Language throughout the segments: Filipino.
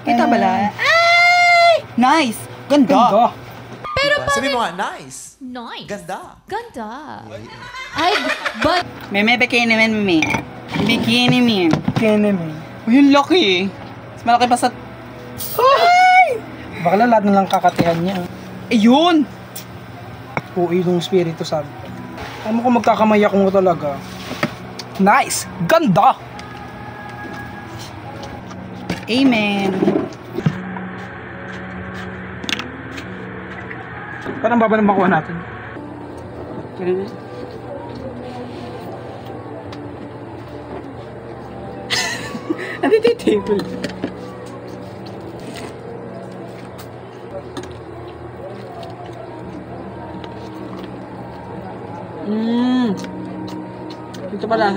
Kita bala. Ay! Nice! Ganda! Ganda. Pero sabi mo nga, nice. Nice. Ganda. Ganda. Ay, but... Meme, bikini men, meme. Bikini men. Kene me. Uy, yung laki. Mas malaki pa sa... Ay! Bakla lahat na lang kakatihan niya. Ayun! Uwi ng Espiritu Santo. Alam mo kung magkakamay ako mo talaga. Nice! Ganda! Amen. Parang baba na makuha natin. Andito yung table. Ito pala.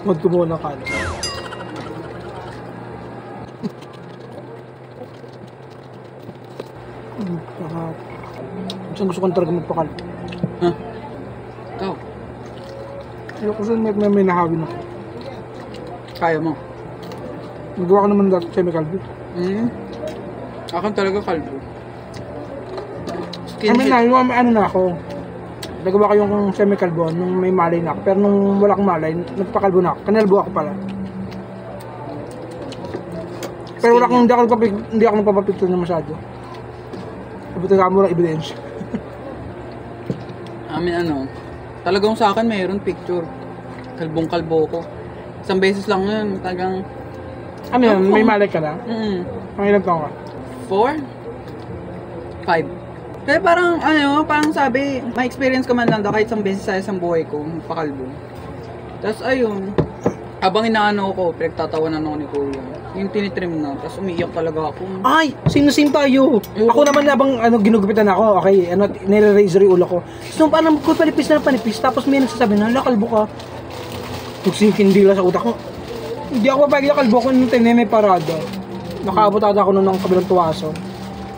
Magkumuha ng kalat. Saan gusto kong talaga magpakalat? Huh? Ikaw? Ayoko saan may nahawin ako. Kaya mo? Nagawa ko naman dati chemical beat. Akin talaga kalbo. I mean, ano na ako. Nagawa ko yung semi-kalbo nung may malay na ako. Pero nung wala akong malay, nagpakalbo na ako. Kanalbo ako pala. Pero wala akong, hindi ako nagpapapicture na masyado. Sabutin ka mo lang ebidensya. Amin talagang sa akin mayroon picture. Kalbong-kalbo ko. Isang beses lang yun, talagang... Ano yun? May malay ka na? Ang ilang taong ka? 4? 5? Kaya parang, parang sabi, may experience ko man lang daw kahit isang beses sa isang buhay ko, pakalbo. Tapos ayun, habang inaano ko, pinagtatawanan ako ni Kuya. Yung tinitrim na, tapos umiiyak talaga ako. Ay! Sino-same tayo? Ako naman habang ginugupitan ako, okay, nire-razor yung ulo ko. So, parang ko panipis na panipis, tapos may nagsasabi na, kalbo ka. Tugsing-kindila sa utak ko. Hindi ako papagay na kalbo ko nung time na may parada. Nakaabot ata ako nun ng kabilang tuwaso.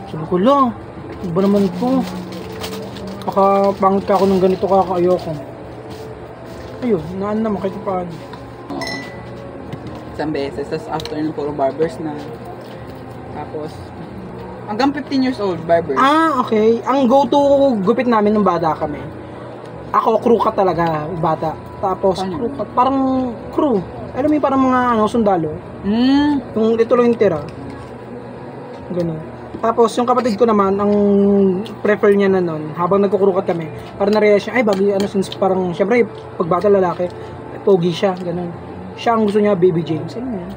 Sabi ko, ano ba naman po? Baka pangit ka ako ng ganito ayoko. Ayun, naan naman kahit paano. Isang beses, tapos after ng puro barbers na. Tapos, hanggang 15 years old, barbers. Ah, okay. Ang go-to gupit namin nung bata kami. Ako, crew ka talaga, bata. Tapos, crew cut, parang crew. Alam mo yung parang mga sundalo. Yung ito lang yung tira. Ganun. Tapos, yung kapatid ko naman, ang prefer niya na nun, habang nagkukrukat kami, parang na-realize siya, ay, bagay, since parang, syempre, pag bata lalaki, pogi siya, ganun. Siya ang gusto niya, Baby James. Ano yan?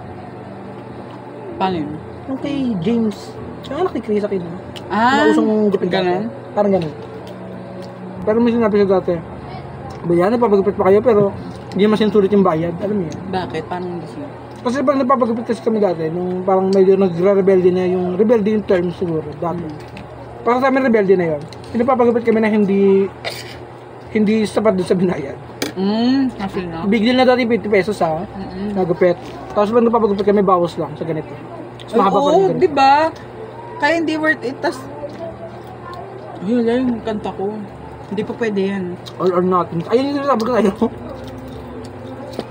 Paano yun? Yung kay James. Yung anak ni Chris Aquino. Nausong gupit ganun? Parang ganun. Pero may sinabi siya dati, bayan, napapagupit pa kayo, pero hindi naman sinusulit yung bayad. Alam mo yan? Bakit? Paano hindi siya? Kasi parang napapagupit kasi kami dati, nung parang medyo nagre-rebelde na rebelde yung term siguro, dati. Parang sa amin rebelde na yun. Pinapapagupit kami na hindi sapat doon sa binayad. Kasi na. Big deal na dati 50 pesos ha, nagupit. Tapos pag napapagupit kami, bawas lang sa ganito. Mas mahaba pa rin ganito. Diba? Kaya hindi worth it, tas... Yun lang yung kanta ko. Hindi pa pwede yan. All or nothing. Ayun yung sabi ko tayo.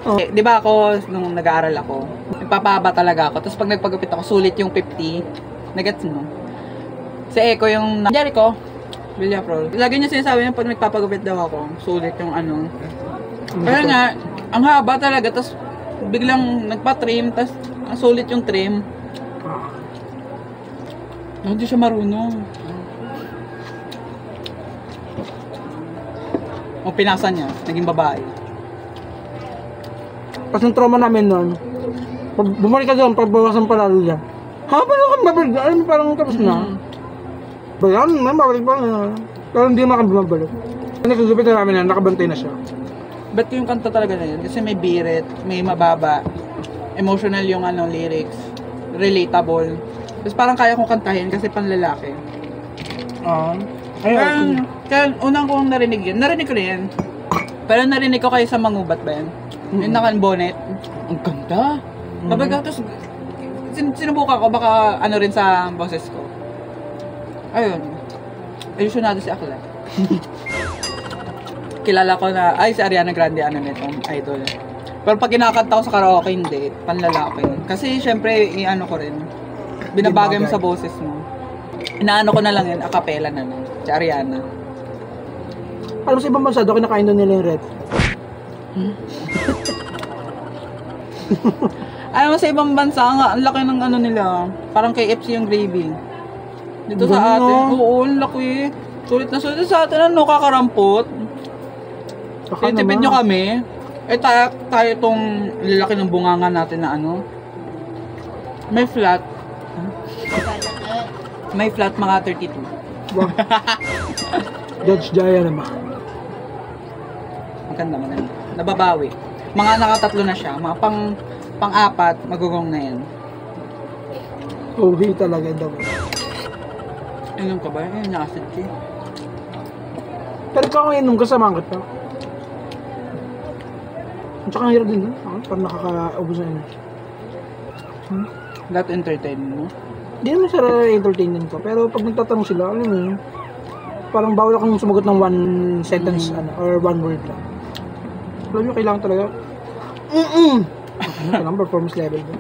Di ba ako, nung nag-aaral ako, nagpapahaba talaga ako. Tapos pag nagpagupit ako, sulit yung 50. Nagets mo? Si Eko yung... Jericho, Villaprol. Lagi niya sinasabi niya pag nagpapagupit daw ako, sulit yung Kaya nga, ang haba talaga. Tapos biglang nagpa-trim, tapos ang sulit yung trim. Hindi siya marunong. O pinasa niya, naging babae. Tapos yung trauma namin nun, bumalik ka doon, pagbawasan palalo yan. Ha? Paano kang babalik? Alam mo, parang tapos na. Bayan, mabalik pa na. Pero hindi naman kami bumabalik. Nagkagupit na namin na, nakabantay na siya. Ba't yung kanta talaga na yun? Kasi may birit, may mababa, emotional yung lyrics, relatable. Tapos parang kaya kong kantahin kasi panlalaki. Kaya unang kong narinig yun. Narinig ko na yan. Pero narinig ko kayo sa Mangubat ba yan? Yung naka-bonnet. Ang ganda. Sabi ko, tapos sinubukan ko, baka ano rin sa boses ko. Ayun. Ayusunado si Akla. Kilala ko na, ay si Ariana Grande, ano nitong idol. Pero pag kinakanta ko sa karaoke, hindi. Panlalaki. Kasi syempre, i-ano ko rin. Binabagay mo sa boses mo. Inaano ko na lang yun, acapella na lang. Si Ariana. Alam mo sa ibang bansa, doon kinakain doon nila yung rep. Alam mo sa ibang bansa, ang laki ng ano nila. Parang KFC yung gravy. Dito sa atin, oo, ang laki. Sulit na sulit sa atin, ano, kakarampot. Tinitipid nyo kami. Eh, tayo itong lalaki ng bunganga natin na ano. May flat. May flat mga 32. Wow. Judge Jaya naman. Maganda. Nababawi. Mga nakatatlo na siya. Mga pang-apat, magugong na yan. Uwi talaga daw. Inom ka ba? Ayun, na-acid ka. Pero kung inom ka sa mangkot pa. At saka ang hirap din, parang nakaka-ubos na yun. That entertain mo? Hindi naman sa entertainment ko, pero pag nagtatanong sila, alam mo yun, parang bawal akong sumagot ng one sentence or one word lang. Alam nyo, kailangan talaga kailangan performance level ba?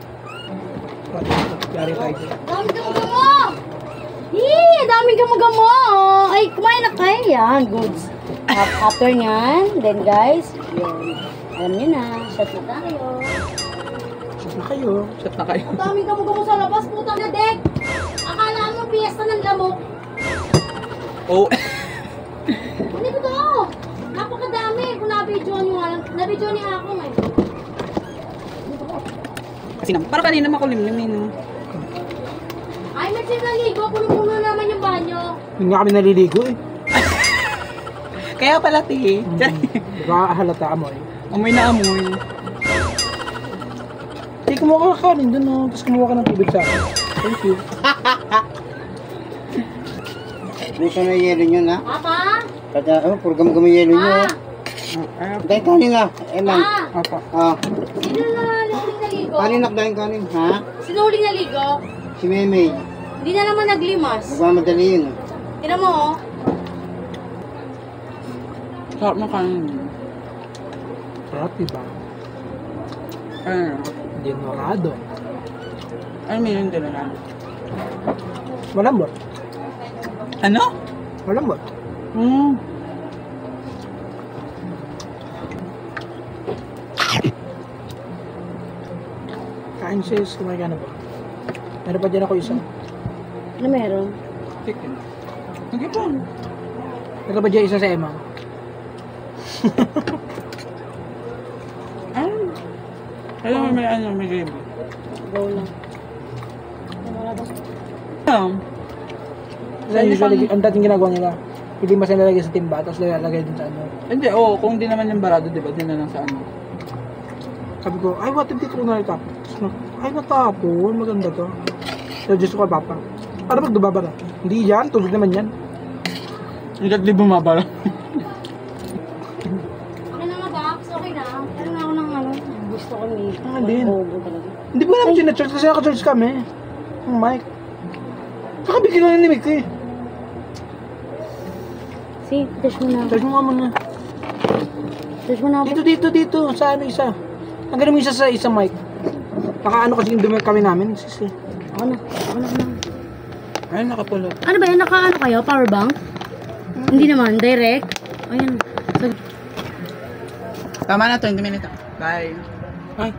Yari tayo dyan. Daming gamo-gamo! Daming gamo-gamo! Ay, kumain na kayo. Yan, goods. After nyan, then guys, yun. Alam nyo na, shot na tayo. Shot na kayo. Shot na kayo. Ang daming gamo-gamo sa labas, putang na dek! Akala mo piyesta ng lamok. Oh. Hindi ko to! Napakadami! Kung nabidyoan nyo nga lang, nabidyoan ni Akong eh. Kasi naman, parang kanina makulimlim no? Ay, nagsinaligo, puno-puno naman yung banyo. Hindi nga kami naliligo eh. Kaya pala, ti. Baka halata mo eh. Amoy na amoy. Kumuha ka kanin dun, no? Tapos kumuha ka ng tubig sa akin. Thank you. Gusto na yelo nyo na? Papa? Kaya, puro gam-gam yelo nyo. Dahil kanin na. Eman. Apa. Sino na huling naligo? Kanin na, dahil kanin. Ha? Sino huling naligo? Si Memey. Hindi na naman naglimas. Nagmamadali yun. Tinan mo oh. Sarap ng kanin. Sarap, diba? Ano? Dinorado. Ano may yun din na? Malambot. Ano? Malambot. Kain sis, kumain ka na ba? Meron pa dyan ako isa. Ano meron? Chicken. Nag-ipon. Meron pa dyan isa sa Emma. Alam mo may ano, may gravy. Go lang. Kasi usually, ang dating ginagawa nila, hindi mas nilalagay sa timba, tapos nilalagay din sa ano. Hindi, kung di naman yung barado, di ba? Di na lang sa ano. Sabi ko, ay, what if dito ko na itapon? Ay, natapon, maganda to. So, Diyos ko, papa. Para magdubaba ka? Hindi yan, tubig naman yan. Hanggat di bumabala. Okay na nga Bax, okay na. Pero na ako ng ano, gusto ko ni. din. Bobo talaga. Hindi po namin sinachurch kasi naka-church kami. Ang mic. Saka bigyan lang ni Mick eh. Si, touch mo na. Church mo nga muna. Touch mo na. Dito. Sa ano isa. Ang ganun mo isa sa isang mic. Nakaano kasi yung dumi kami namin. Sisi. Ako na. Ay, nakapulot. Ano ba yan? Naka-ano kayo? Power bank? Hindi naman. Direct? Ayan. Tama na, 20 minutes. Bye. Ay.